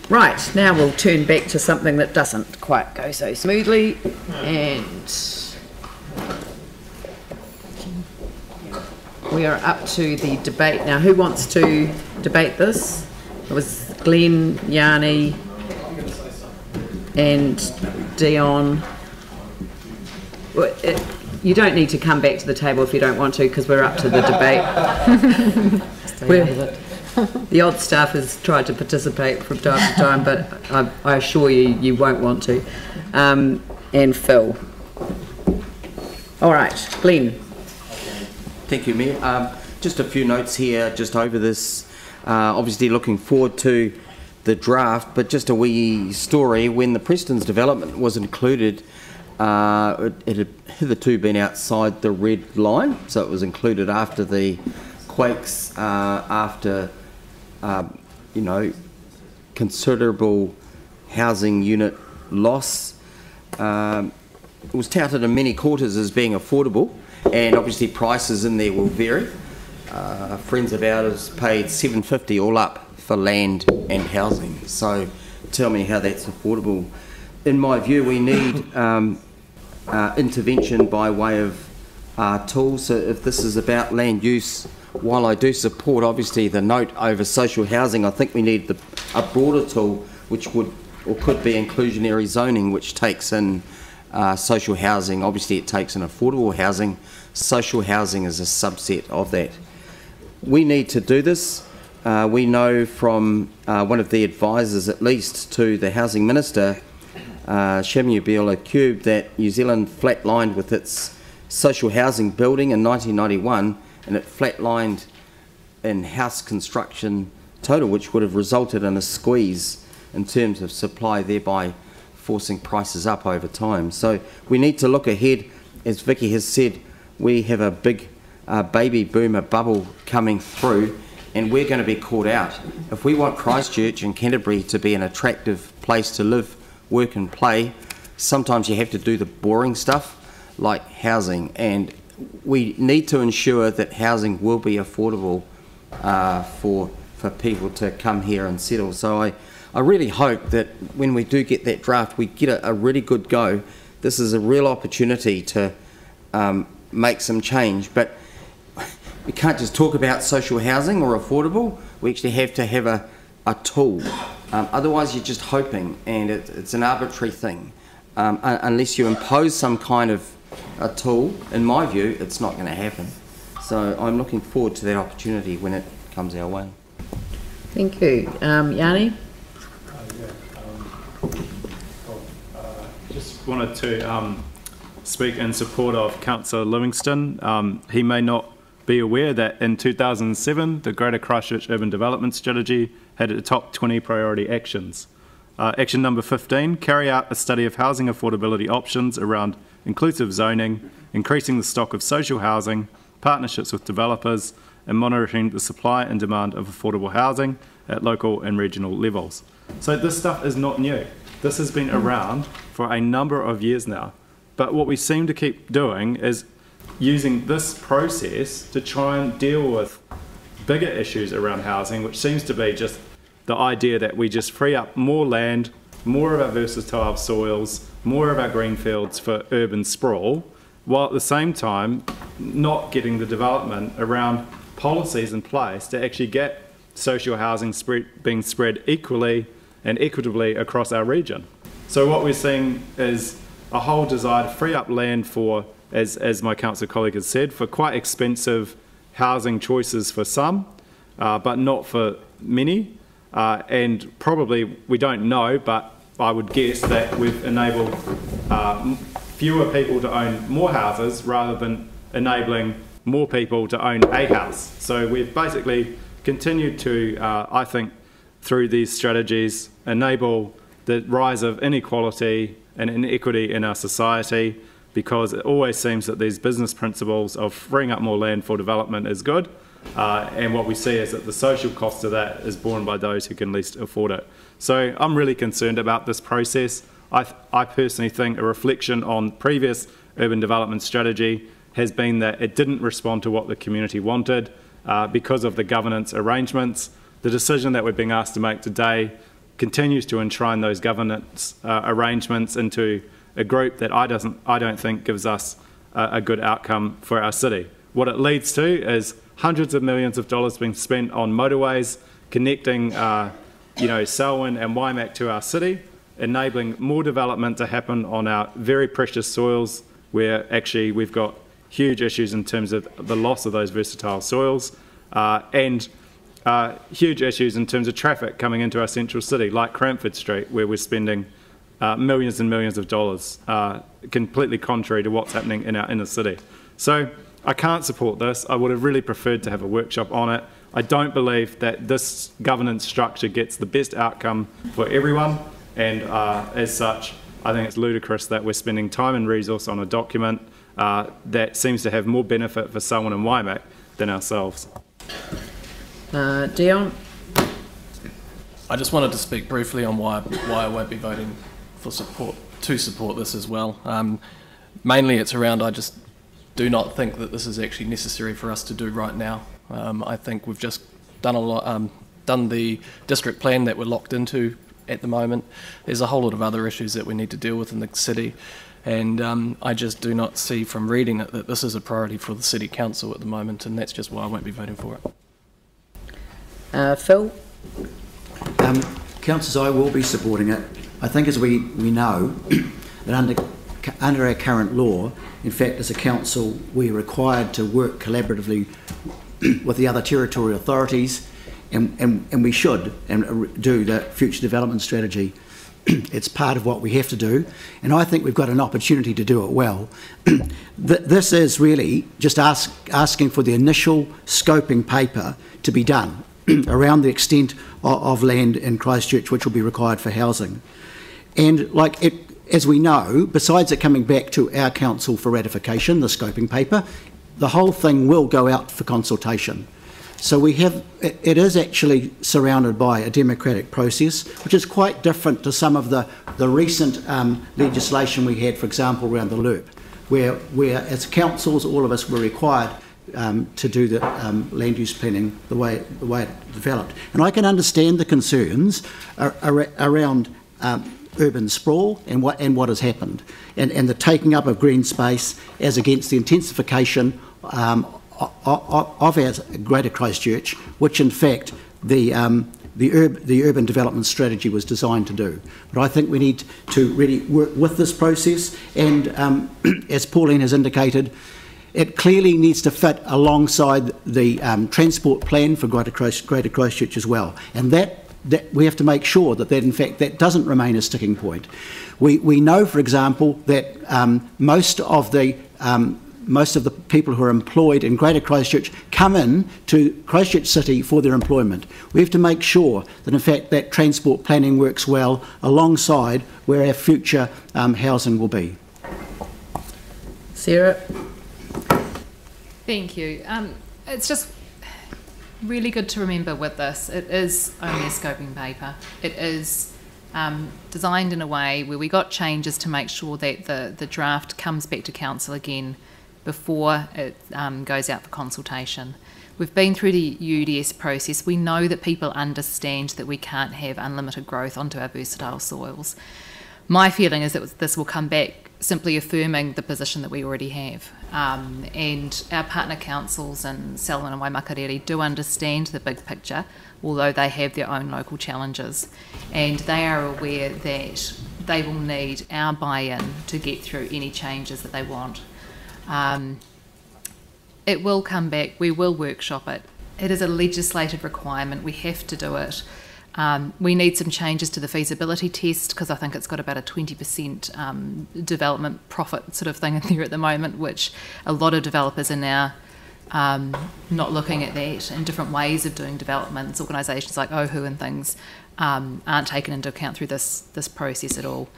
Right, now we'll turn back to something that doesn't quite go so smoothly, and we are up to the debate. Now, who wants to debate this? It was Glenn, Yanni and Dion. You don't need to come back to the table if you don't want to, because we're up to the debate. The odd staff has tried to participate from time to time, but I assure you, you won't want to. And Phil. All right, Glenn. Thank you, Mayor. Just a few notes here, just over this. Obviously looking forward to the draft, but just a wee story. When the Preston's development was included, it had hitherto been outside the red line, so it was included after the quakes, after you know, considerable housing unit loss. It was touted in many quarters as being affordable, and obviously prices in there will vary. Friends of ours paid $750 all up for land and housing, so tell me how that's affordable. In my view, we need intervention by way of tools. So if this is about land use, while I do support obviously the note over social housing, I think we need a broader tool which would or could be inclusionary zoning, which takes in social housing. Obviously it takes in affordable housing. Social housing is a subset of that. We need to do this. We know from one of the advisors, at least, to the Housing Minister, Shamu Biola-Cube, that New Zealand flatlined with its social housing building in 1991, and it flatlined in house construction total, which would have resulted in a squeeze in terms of supply, thereby forcing prices up over time. So we need to look ahead. As Vicky has said, we have a big baby boomer bubble coming through, and we're going to be caught out. If we want Christchurch and Canterbury to be an attractive place to live, work and play, sometimes you have to do the boring stuff like housing, and we need to ensure that housing will be affordable for people to come here and settle. So I really hope that when we do get that draft, we get a really good go. This is a real opportunity to make some change, but we can't just talk about social housing or affordable. We actually have to have a tool. Otherwise you're just hoping, and it's an arbitrary thing. Unless you impose some kind of a tool, in my view, it's not going to happen. So I'm looking forward to that opportunity when it comes our way. Thank you. Yanni? Just wanted to speak in support of Councillor Livingston. He may not be aware that in 2007, the Greater Christchurch Urban Development Strategy had the top 20 priority actions. Action number 15, carry out a study of housing affordability options around inclusive zoning, increasing the stock of social housing, partnerships with developers, and monitoring the supply and demand of affordable housing at local and regional levels. So this stuff is not new. This has been around for a number of years now. But what we seem to keep doing is using this process to try and deal with bigger issues around housing, which seems to be just the idea that we just free up more land, more of our versatile soils, more of our green fields for urban sprawl, while at the same time not getting the development around policies in place to actually get social housing being spread equally and equitably across our region. So what we're seeing is a whole desire to free up land for, as my council colleague has said, for quite expensive housing choices for some, but not for many. And probably, we don't know, but I would guess that we've enabled fewer people to own more houses rather than enabling more people to own a house. So we've basically continued to, I think, through these strategies, enable the rise of inequality and inequity in our society, because it always seems that these business principles of freeing up more land for development is good, and what we see is that the social cost of that is borne by those who can least afford it. So I'm really concerned about this process. I personally think a reflection on previous urban development strategy has been that it didn't respond to what the community wanted because of the governance arrangements. The decision that we're being asked to make today continues to enshrine those governance arrangements into a group that I don't think gives us a good outcome for our city. What it leads to is hundreds of millions of dollars being spent on motorways, connecting Selwyn and Waimak to our city, enabling more development to happen on our very precious soils, where actually we've got huge issues in terms of the loss of those versatile soils, and huge issues in terms of traffic coming into our central city, like Cranford Street, where we're spending millions and millions of dollars, completely contrary to what's happening in our inner city. So I can't support this. I would have really preferred to have a workshop on it. I don't believe that this governance structure gets the best outcome for everyone, and as such, I think it's ludicrous that we're spending time and resource on a document that seems to have more benefit for Selwyn and Waimak than ourselves. Dion? I just wanted to speak briefly on why I won't be voting for to support this as well. Mainly it's around, I just do not think that this is actually necessary for us to do right now. I think we've just done done the district plan that we're locked into at the moment. There's a whole lot of other issues that we need to deal with in the city, and I just do not see from reading it that this is a priority for the City Council at the moment, and that's just why I won't be voting for it. Phil? Councillors, I will be supporting it. I think, as we know, that under our current law, in fact, as a council, we're required to work collaboratively with the other territorial authorities, and we should do the future development strategy. It's part of what we have to do, and I think we've got an opportunity to do it well. This is really just asking for the initial scoping paper to be done around the extent of land in Christchurch which will be required for housing. And as we know, besides it coming back to our council for ratification, the scoping paper, the whole thing will go out for consultation. So it is actually surrounded by a democratic process, which is quite different to some of the recent legislation we had, for example, around the LURP, where as councils, all of us were required to do the land use planning the way it developed. And I can understand the concerns around urban sprawl and what has happened, and the taking up of green space as against the intensification of our Greater Christchurch, which in fact the urban development strategy was designed to do. But I think we need to really work with this process, and as Pauline has indicated, it clearly needs to fit alongside the transport plan for Greater Christchurch as well, and that we have to make sure that in fact that doesn't remain a sticking point. We know, for example, that most of the people who are employed in Greater Christchurch come in to Christchurch City for their employment. We have to make sure that in fact that transport planning works well alongside where our future housing will be. Sarah? Thank you. It's just really good to remember with this, it is only a scoping paper. It is designed in a way where we got changes to make sure that the draft comes back to council again before it goes out for consultation. We've been through the UDS process. We know that people understand that we can't have unlimited growth onto our versatile soils. My feeling is that this will come back simply affirming the position that we already have. And our partner councils in Selwyn and Waimakariri do understand the big picture, although they have their own local challenges. And they are aware that they will need our buy-in to get through any changes that they want. It will come back, we will workshop it. It is a legislative requirement, we have to do it. We need some changes to the feasibility test, because I think it's got about a 20% development profit sort of thing in there at the moment, which a lot of developers are now not looking at that, and different ways of doing developments. Organisations like OHU and things aren't taken into account through this process at all.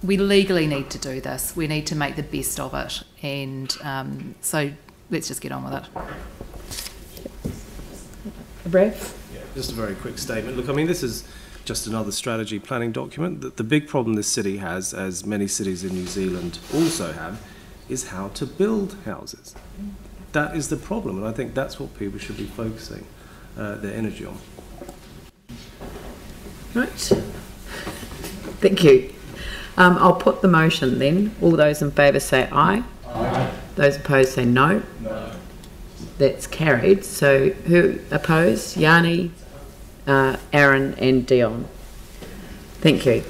We legally need to do this. We need to make the best of it, and so let's just get on with it. Brad? Yeah, just a very quick statement. Look, I mean, this is just another strategy planning document. The big problem this city has, as many cities in New Zealand also have, is how to build houses. That is the problem, and I think that's what people should be focusing their energy on. Right. Thank you. I'll put the motion then. All those in favour say aye. Aye. Those opposed say no. No. That's carried. So who opposed? Yanni, Aaron and Dion. Thank you.